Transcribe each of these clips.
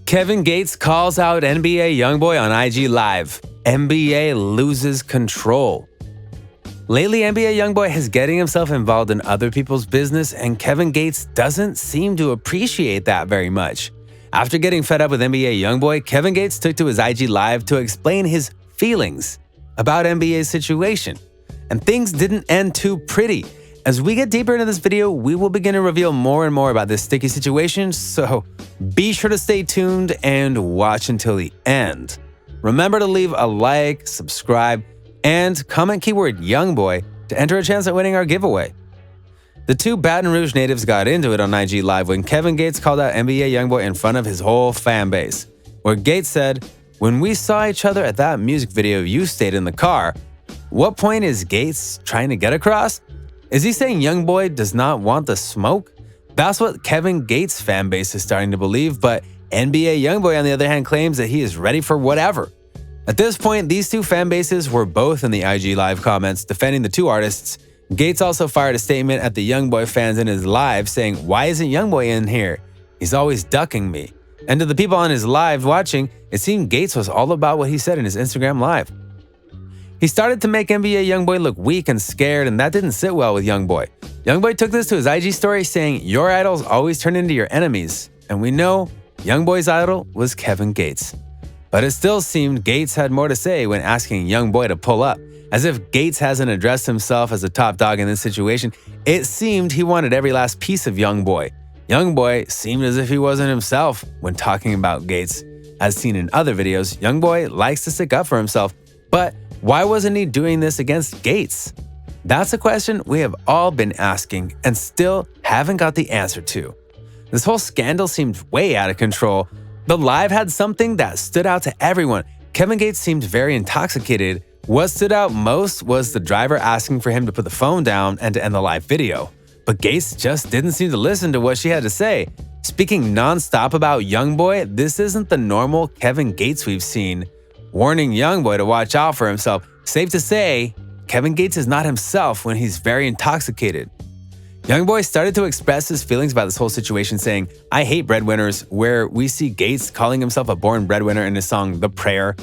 Kevin Gates calls out NBA Youngboy on IG Live. NBA loses control. Lately, NBA Youngboy is getting himself involved in other people's business, and Kevin Gates doesn't seem to appreciate that very much. After getting fed up with NBA Youngboy, Kevin Gates took to his IG Live to explain his feelings about NBA's situation. And things didn't end too pretty. As we get deeper into this video, we will begin to reveal more and more about this sticky situation, so be sure to stay tuned and watch until the end. Remember to leave a like, subscribe, and comment keyword Youngboy to enter a chance at winning our giveaway. The two Baton Rouge natives got into it on IG Live when Kevin Gates called out NBA Youngboy in front of his whole fan base, where Gates said, "When we saw each other at that music video, you stayed in the car." What point is Gates trying to get across? Is he saying Youngboy does not want the smoke? That's what Kevin Gates' fan base is starting to believe, but NBA Youngboy on the other hand claims that he is ready for whatever. At this point, these two fan bases were both in the IG Live comments defending the two artists. Gates also fired a statement at the Youngboy fans in his live saying, "Why isn't Youngboy in here? He's always ducking me." And to the people on his live watching, it seemed Gates was all about what he said in his Instagram live. He started to make NBA Youngboy look weak and scared, and that didn't sit well with Youngboy. Youngboy took this to his IG story saying, "Your idols always turn into your enemies." And we know Youngboy's idol was Kevin Gates. But it still seemed Gates had more to say when asking Youngboy to pull up. As if Gates hasn't addressed himself as a top dog in this situation, it seemed he wanted every last piece of Youngboy. Youngboy seemed as if he wasn't himself when talking about Gates. As seen in other videos, Youngboy likes to stick up for himself, but why wasn't he doing this against Gates? That's a question we have all been asking and still haven't got the answer to. This whole scandal seemed way out of control. The live had something that stood out to everyone. Kevin Gates seemed very intoxicated. What stood out most was the driver asking for him to put the phone down and to end the live video. But Gates just didn't seem to listen to what she had to say. Speaking non-stop about Youngboy, this isn't the normal Kevin Gates we've seen. Warning Youngboy to watch out for himself. Safe to say, Kevin Gates is not himself when he's very intoxicated. Youngboy started to express his feelings about this whole situation saying, "I hate breadwinners," where we see Gates calling himself a born breadwinner in his song The Prayer.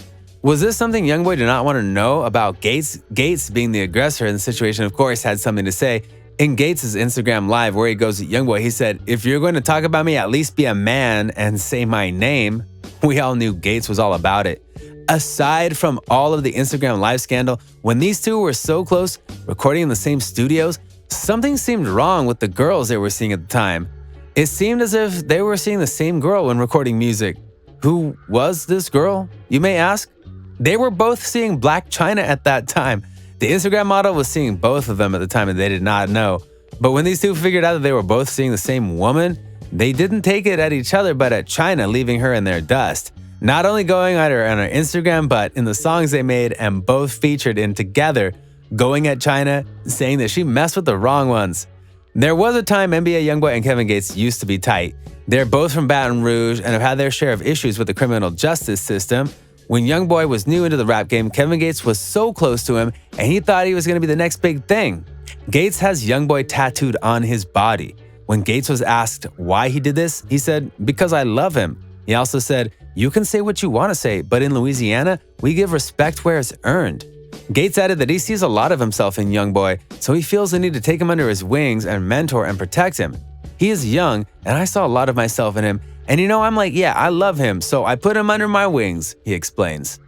Was this something Youngboy did not want to know about Gates? Gates, being the aggressor in the situation, of course, had something to say. In Gates' Instagram live where he goes at Youngboy, he said, "If you're going to talk about me, at least be a man and say my name." We all knew Gates was all about it. Aside from all of the Instagram live scandal, when these two were so close, recording in the same studios, something seemed wrong with the girls they were seeing at the time. It seemed as if they were seeing the same girl when recording music. Who was this girl, you may ask? They were both seeing Black China at that time. The Instagram model was seeing both of them at the time and they did not know. But when these two figured out that they were both seeing the same woman, they didn't take it at each other but at China, leaving her in their dust. Not only going at her on her Instagram, but in the songs they made and both featured in together, going at China, saying that she messed with the wrong ones. There was a time NBA Youngboy and Kevin Gates used to be tight. They're both from Baton Rouge and have had their share of issues with the criminal justice system. When Youngboy was new into the rap game, Kevin Gates was so close to him and he thought he was going to be the next big thing. Gates has Youngboy tattooed on his body. When Gates was asked why he did this, he said, "Because I love him." He also said, "You can say what you want to say, but in Louisiana, we give respect where it's earned." Gates added that he sees a lot of himself in Youngboy, so he feels the need to take him under his wings and mentor and protect him. He is young, and I saw a lot of myself in him, and I'm like, yeah, I love him, so I put him under my wings, he explains.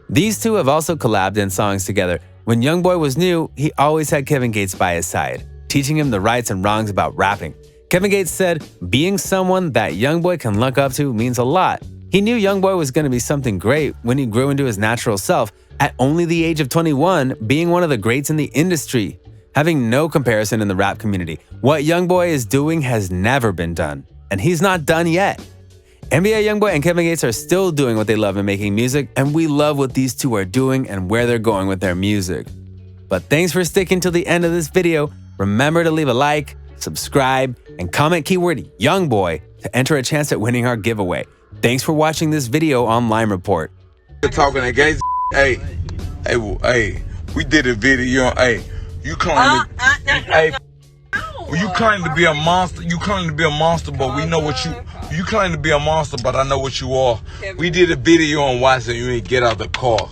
These two have also collabed in songs together. When Youngboy was new, he always had Kevin Gates by his side, teaching him the rights and wrongs about rapping. Kevin Gates said, "Being someone that Youngboy can look up to means a lot." He knew Youngboy was going to be something great when he grew into his natural self, at only the age of 21, being one of the greats in the industry, having no comparison in the rap community. What Youngboy is doing has never been done, and he's not done yet. NBA Youngboy and Kevin Gates are still doing what they love in making music, and we love what these two are doing and where they're going with their music. But thanks for sticking till the end of this video. Remember to leave a like, subscribe, and comment keyword Youngboy to enter a chance at winning our giveaway. Thanks for watching this video on Lime Report. Talking against, hey, we did a video, you claim to, you claim to be a monster, but we know what you, You claim to be a monster, but I know what you are. We did a video on why so you ain't get out of the car.